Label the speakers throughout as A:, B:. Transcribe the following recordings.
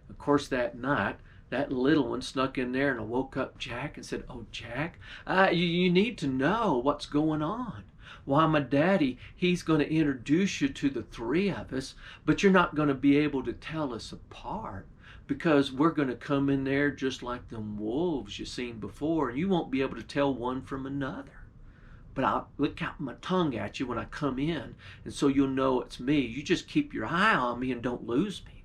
A: Of course, that night, that little one snuck in there and woke up Jack and said, "Oh, Jack, you need to know what's going on. Why, my daddy, he's going to introduce you to the three of us, but you're not going to be able to tell us apart because we're going to come in there just like them wolves you seen before, and you won't be able to tell one from another. But I'll lick out my tongue at you when I come in, and so you'll know it's me. You just keep your eye on me and don't lose me."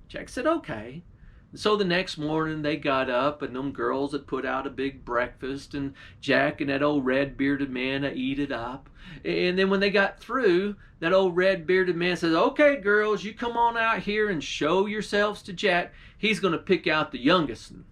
A: Jack said, "Okay." And so the next morning they got up, and them girls had put out a big breakfast, and Jack and that old red bearded man eat it up. And then when they got through, that old red bearded man says, "Okay, girls, you come on out here and show yourselves to Jack. He's going to pick out the youngest one."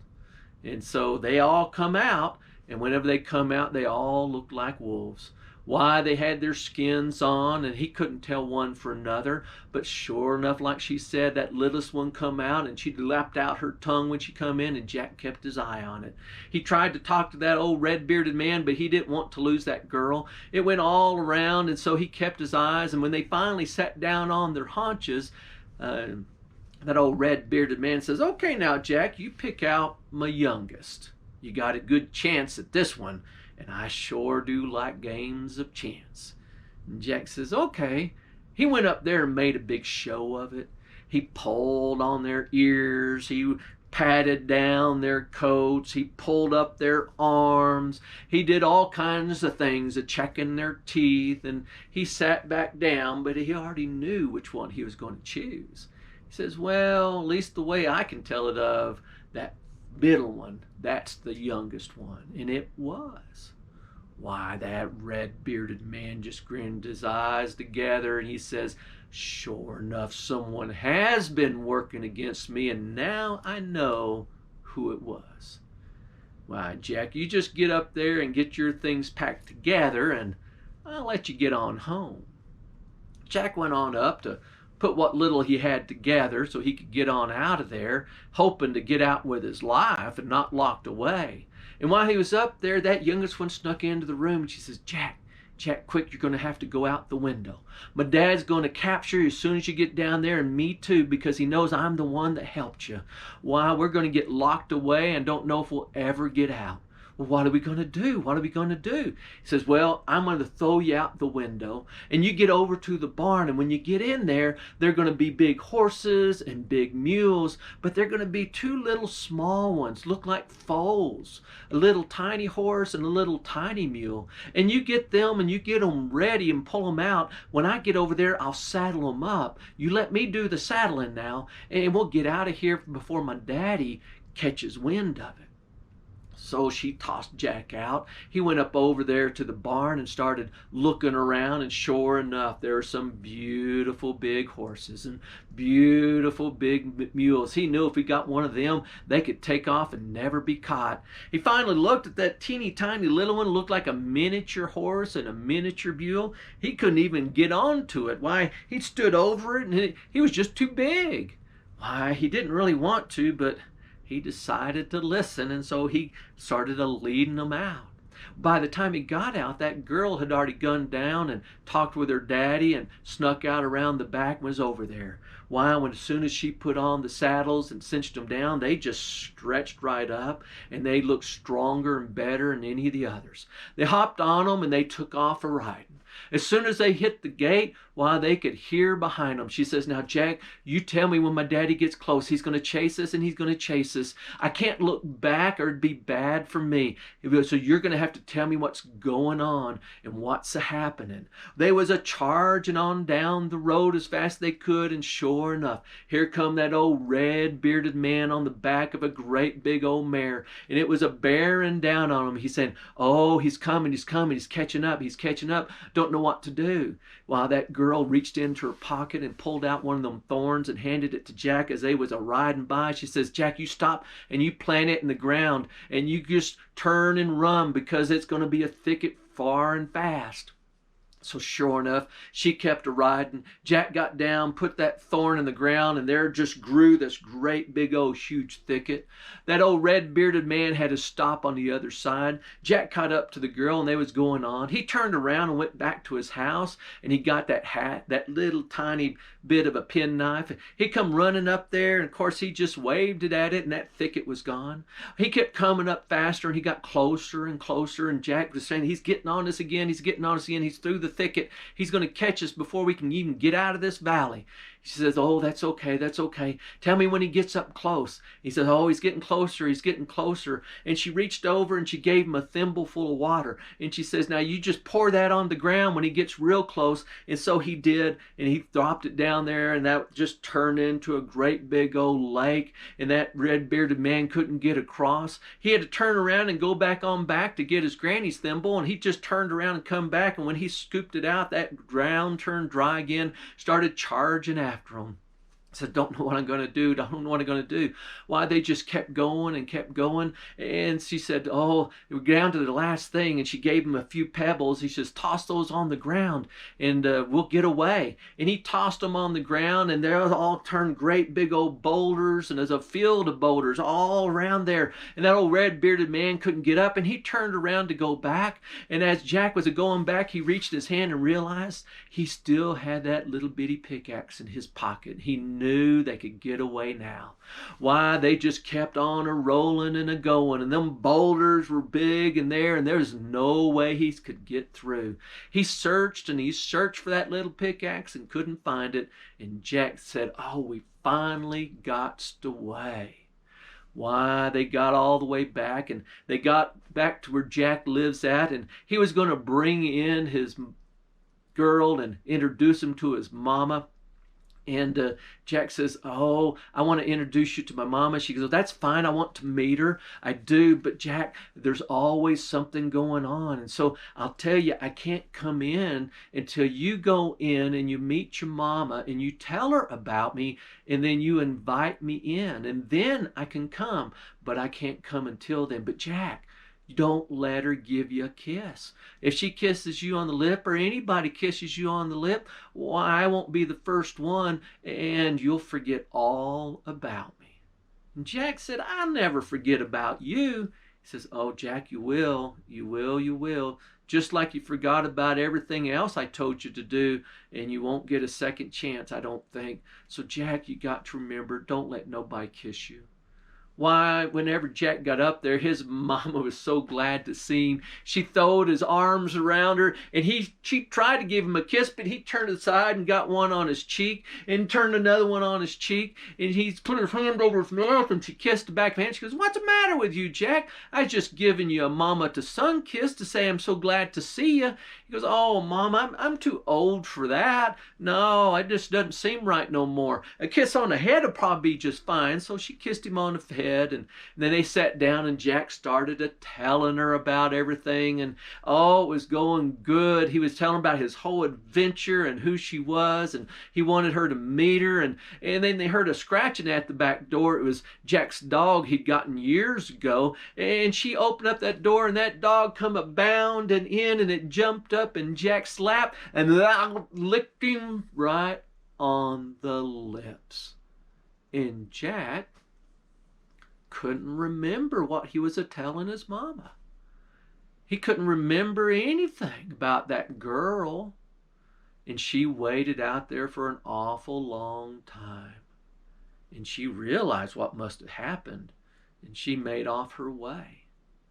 A: And so they all come out, and whenever they come out, they all look like wolves. Why, they had their skins on, and he couldn't tell one for another. But sure enough, like she said, that littlest one come out, and she lapped out her tongue when she come in, and Jack kept his eye on it. He tried to talk to that old red-bearded man, but he didn't want to lose that girl. It went all around, and so he kept his eyes, and when they finally sat down on their haunches, that old red-bearded man says, "Okay now, Jack, you pick out my youngest. You got a good chance at this one, and I sure do like games of chance." And Jack says, "Okay." He went up there and made a big show of it. He pulled on their ears. He patted down their coats. He pulled up their arms. He did all kinds of things, checking their teeth. And he sat back down, but he already knew which one he was going to choose. He says, "Well, at least the way I can tell it of that middle one, that's the youngest one." And it was. Why, that red-bearded man just grinned his eyes together, and he says, "Sure enough, someone has been working against me, and now I know who it was. Why, Jack, you just get up there and get your things packed together, and I'll let you get on home." Jack went on up to put what little he had together so he could get on out of there, hoping to get out with his life and not locked away. And while he was up there, that youngest one snuck into the room, and she says, Jack, quick, you're going to have to go out the window. My dad's going to capture you as soon as you get down there, and me too, because he knows I'm the one that helped you. Why, we're going to get locked away and don't know if we'll ever get out." "Well, what are we going to do? What are we going to do?" He says, "Well, I'm going to throw you out the window, and you get over to the barn, and when you get in there, they're going to be big horses and big mules, but they're going to be two little small ones, look like foals, a little tiny horse and a little tiny mule. And you get them and you get them ready and pull them out. When I get over there, I'll saddle them up. You let me do the saddling now, and we'll get out of here before my daddy catches wind of it." So she tossed Jack out. He went up over there to the barn and started looking around, and sure enough, there were some beautiful big horses and beautiful big mules. He knew if he got one of them, they could take off and never be caught. He finally looked at that teeny tiny little one, looked like a miniature horse and a miniature mule. He couldn't even get onto it. Why, he stood over it, and he was just too big. Why, he didn't really want to, but he decided to listen, and so he started leading them out. By the time he got out, that girl had already gone down and talked with her daddy and snuck out around the back and was over there. Why, as soon as she put on the saddles and cinched them down, they just stretched right up, and they looked stronger and better than any of the others. They hopped on them, and they took off a-riding. As soon as they hit the gate, why, they could hear behind them. She says, "Now, Jack, you tell me when my daddy gets close. He's going to chase us, and he's going to chase us. I can't look back or it'd be bad for me. So you're going to have to tell me what's going on and what's happening." They was a charging on down the road as fast as they could, and sure enough, here come that old red-bearded man on the back of a great big old mare, and it was a bearing down on him. He's saying, "Oh, he's coming, he's coming, he's catching up, he's catching up. Don't know what to do." While that girl reached into her pocket and pulled out one of them thorns and handed it to Jack as they was a-riding by. She says, "Jack, you stop and you plant it in the ground, and you just turn and run, because it's going to be a thicket far and fast." So sure enough, she kept a riding. Jack got down, put that thorn in the ground, and there just grew this great big old huge thicket. That old red bearded man had to stop on the other side. Jack caught up to the girl and they was going on. He turned around and went back to his house, and he got that hat, that little tiny bit of a penknife. He come running up there, and of course he just waved it at it, and that thicket was gone. He kept coming up faster, and he got closer and closer, and Jack was saying, he's getting on us again, he's getting on us again, he's through the thicket, he's going to catch us before we can even get out of this valley. She says, oh, that's okay, that's okay. Tell me when he gets up close. He says, oh, he's getting closer, he's getting closer. And she reached over and she gave him a thimble full of water. And she says, now you just pour that on the ground when he gets real close. And so he did, and he dropped it down there, and that just turned into a great big old lake, and that red-bearded man couldn't get across. He had to turn around and go back on back to get his granny's thimble, and he just turned around and come back, and when he scooped it out, that ground turned dry again, started charging after him. I said, don't know what I'm going to do. Don't know what I'm going to do. Why, they just kept going and kept going. And she said, oh, we're down to the last thing. And she gave him a few pebbles. He says, toss those on the ground and we'll get away. And he tossed them on the ground, and they all turned great big old boulders. And there's a field of boulders all around there. And that old red-bearded man couldn't get up, and he turned around to go back. And as Jack was going back, he reached his hand and realized he still had that little bitty pickaxe in his pocket. He knew they could get away now. Why, they just kept on a-rolling and a-going, and them boulders were big and there's no way he could get through. He searched and he searched for that little pickaxe and couldn't find it, and Jack said, oh, we finally got away. Why, they got all the way back, and they got back to where Jack lives at, and he was going to bring in his girl and introduce him to his mama. And Jack says, oh, I want to introduce you to my mama. She goes, that's fine. I want to meet her. I do. But Jack, there's always something going on. And so I'll tell you, I can't come in until you go in and you meet your mama and you tell her about me, and then you invite me in. And then I can come. But I can't come until then. But Jack, don't let her give you a kiss. If she kisses you on the lip, or anybody kisses you on the lip, why, I won't be the first one, and you'll forget all about me. And Jack said, I'll never forget about you. He says, oh, Jack, you will. You will, you will. Just like you forgot about everything else I told you to do, and you won't get a second chance, I don't think. So, Jack, you got to remember, don't let nobody kiss you. Why, whenever Jack got up there, his mama was so glad to see him. She throwed his arms around her, and she tried to give him a kiss, but he turned aside and got one on his cheek, and turned another one on his cheek, and he put his hand over his mouth, and she kissed the back of his hand. She goes, what's the matter with you, Jack? I just given you a mama to son kiss to say I'm so glad to see you. He goes, oh, Mom, I'm too old for that. No, it just doesn't seem right no more. A kiss on the head would probably be just fine. So she kissed him on the head, and then they sat down, and Jack started telling her about everything, and oh, it was going good. He was telling about his whole adventure and who she was, and he wanted her to meet her, and then they heard a scratching at the back door. It was Jack's dog he'd gotten years ago, and she opened up that door, and that dog come a-bounding in, and it jumped up in Jack's lap and licked him right on the lips. And Jack couldn't remember what he was a-telling his mama. He couldn't remember anything about that girl. And she waited out there for an awful long time. And she realized what must have happened, and she made off her way.